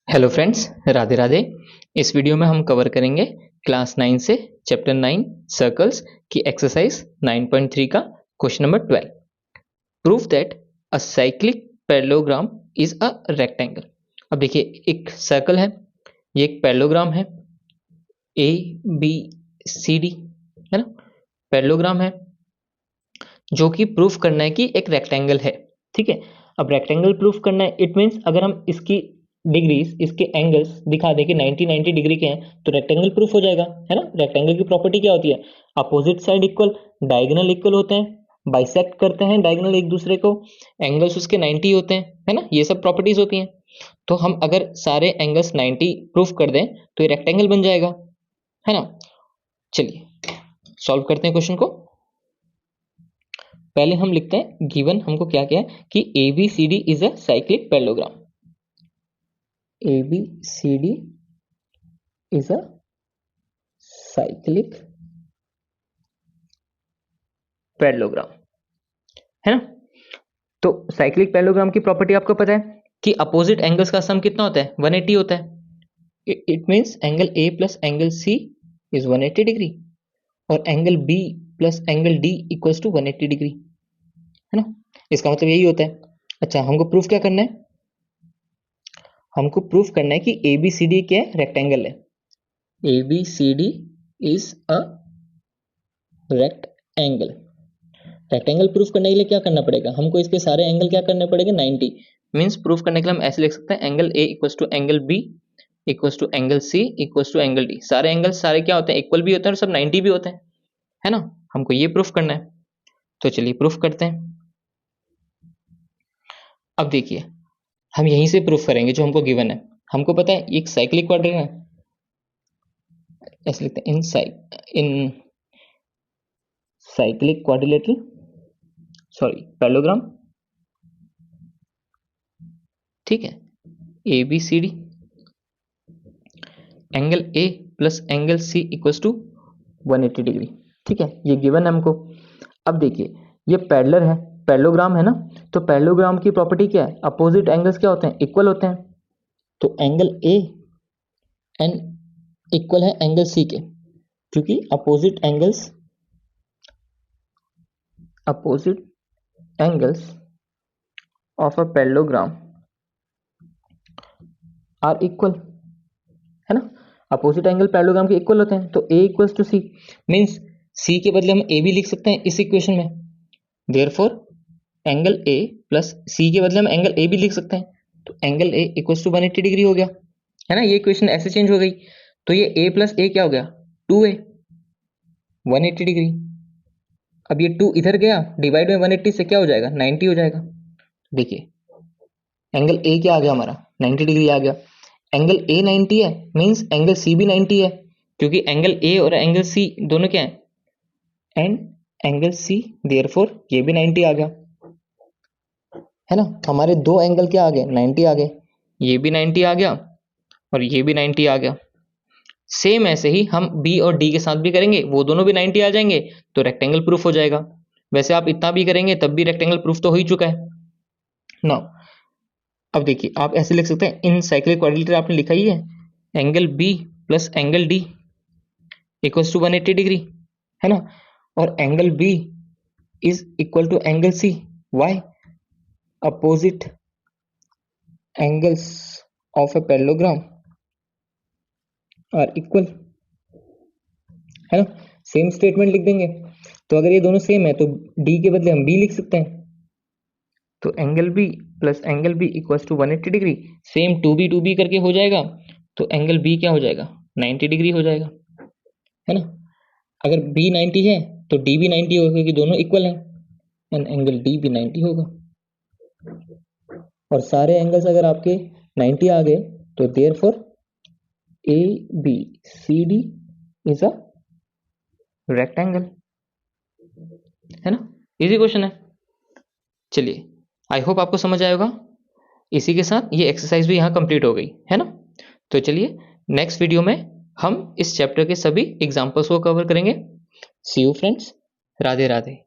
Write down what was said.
Hello friends, Radhe Radhe. इस video में हम कवर करेंगे क्लास 9 से चैप्टर 9 सर्कल्स की एक्सरसाइज 9.3 का question number 12। Proof that a cyclic parallelogram is a rectangle. अब देखिए, एक सर्कल है, ये एक पैरेललोग्राम है, ए बी सी डी, है ना। पैरेललोग्राम है जो कि प्रूफ करना है कि एक रेक्टेंगल है। ठीक है, अब रेक्टेंगल प्रूफ करना है, इट मीन्स अगर हम इसकी डिग्रीज, इसके एंगल्स दिखा दें कि 90 डिग्री के हैं तो रेक्टेंगल प्रूफ हो जाएगा, है ना। रेक्टेंगल की प्रॉपर्टी क्या होती है? Opposite side equal, diagonal equal होते हैं, बाइसेक्ट करते हैं डायगोनल एक दूसरे को, एंगल्स उसके 90 होते हैं, है ना। ये सब प्रॉपर्टीज होती हैं। तो हम अगर सारे एंगल्स 90 प्रूफ कर दें तो ये रेक्टेंगल बन जाएगा, है ना। चलिए सॉल्व करते हैं क्वेश्चन को। पहले हम लिखते हैं गिवन हमको क्या क्या है कि ABCD is a cyclic parallelogram. ABCD is a cyclic parallelogram, है ना। तो साइक्लिक पैरेललोग्राम की प्रॉपर्टी आपको पता है कि अपोजिट एंगल्स का सम कितना होता है? 180 होता है। It means angle A plus angle C is 180 degree और angle B plus angle D equals to 180 degree, है ना। इसका मतलब यही होता है। अच्छा, हमको प्रूफ क्या करना है? हमको प्रूफ करना है कि ABCD क्या है? रेक्टेंगल है। ABCD is a rectangle. Rectangle proof करने के लिए क्या करना पड़ेगा? हमको इसके सारे एंगल क्या करने पड़ेंगे? 90। मींस प्रूफ करने के लिए हम ऐसे लिख सकते हैं angle A equals to angle B equals to angle C equals to angle D। सारे एंगल सारे क्या होते हैं? इक्वल भी होते हैं और सब 90 भी होते हैं, है ना। हमको ये प्रूफ करना है, तो चलिए प्रूफ करते हैं। अब देखिए, हम यहीं से प्रूफ करेंगे जो हमको गिवन है। हमको पता है एक साइक्लिक क्वाड्रेंट है, ऐसे लिखते हैं in cyclic quadrilateral, sorry parallelogram. ठीक है, ABCD angle A plus angle C equals to 180 degree. ठीक है, ये गिवन है हमको। अब देखिए, ये पैरेलल है, पैरेललोग्राम है ना। तो पैरेललोग्राम की प्रॉपर्टी क्या है? अपोजिट एंगल्स क्या होते हैं? इक्वल होते हैं। तो एंगल A एंड इक्वल है एंगल C के, क्योंकि opposite angles of a parallelogram are equal, है ना। अपोजिट एंगल पैरेललोग्राम के इक्वल होते हैं। तो A equals to C means C के बदले हम A भी लिख सकते हैं इस इक्वेशन में। Therefore angle A plus C के बदले हम एंगल A भी लिख सकते हैं। तो angle A equals to 180 degree हो गया, है ना। ये इक्वेशन ऐसे चेंज हो गई। तो ये A प्लस A क्या हो गया? 2A, 180 degree. अब ये 2 इधर गया, डिवाइड में 180 से क्या हो जाएगा? 90 हो जाएगा। देखिए, एंगल A क्या आ गया हमारा? 90 डिग्री आ गया। एंगल A 90 है मींस एंगल C भी 90 है, क्योंकि एंगल A और एंगल C दोनों क्या है? एंड एंगल C, देयरफॉर ये भी 90 आ गया, है ना। हमारे दो एंगल क्या आ गए? 90 आ गए। ये भी 90 आ गया और ये भी 90 आ गया। सेम ऐसे ही हम B और D के साथ भी करेंगे, वो दोनों भी 90 आ जाएंगे तो रेक्टेंगल प्रूफ हो जाएगा। वैसे आप इतना भी करेंगे तब भी रेक्टेंगल प्रूफ तो हो ही चुका है ना। अब देखिए, आप ऐसे लिख सकते हैं इन साइक्लिक क्वाड्रिलेटरल आपने लिखा ही है, angle B plus angle D equals to 180 degree, है ना। और angle B is equal to angle C। Why? Opposite angles of a parallelogram are equal, है ना। सेम स्टेटमेंट लिख देंगे। तो अगर ये दोनों सेम है तो D के बदले हम B लिख सकते हैं। तो angle B plus angle B equals to 180 degree. Same 2B करके हो जाएगा, तो एंगल B क्या हो जाएगा? 90 डिग्री हो जाएगा, है ना। अगर B 90 है तो D भी 90 होगा, क्योंकि दोनों इक्वल हैं, एंड एंगल D भी 90 होगा। और सारे एंगल्स अगर आपके 90 आ गए तो therefore ABCD is a rectangle, है ना। इजी क्वेश्चन है। चलिए, आई होप आपको समझ आएगा। इसी के साथ ये एक्सरसाइज भी यहाँ कंप्लीट हो गई, है ना। तो चलिए, नेक्स्ट वीडियो में हम इस चैप्टर के सभी एग्जाम्पल्स को कवर करेंगे। सी यू फ्रेंड्स, राधे राधे।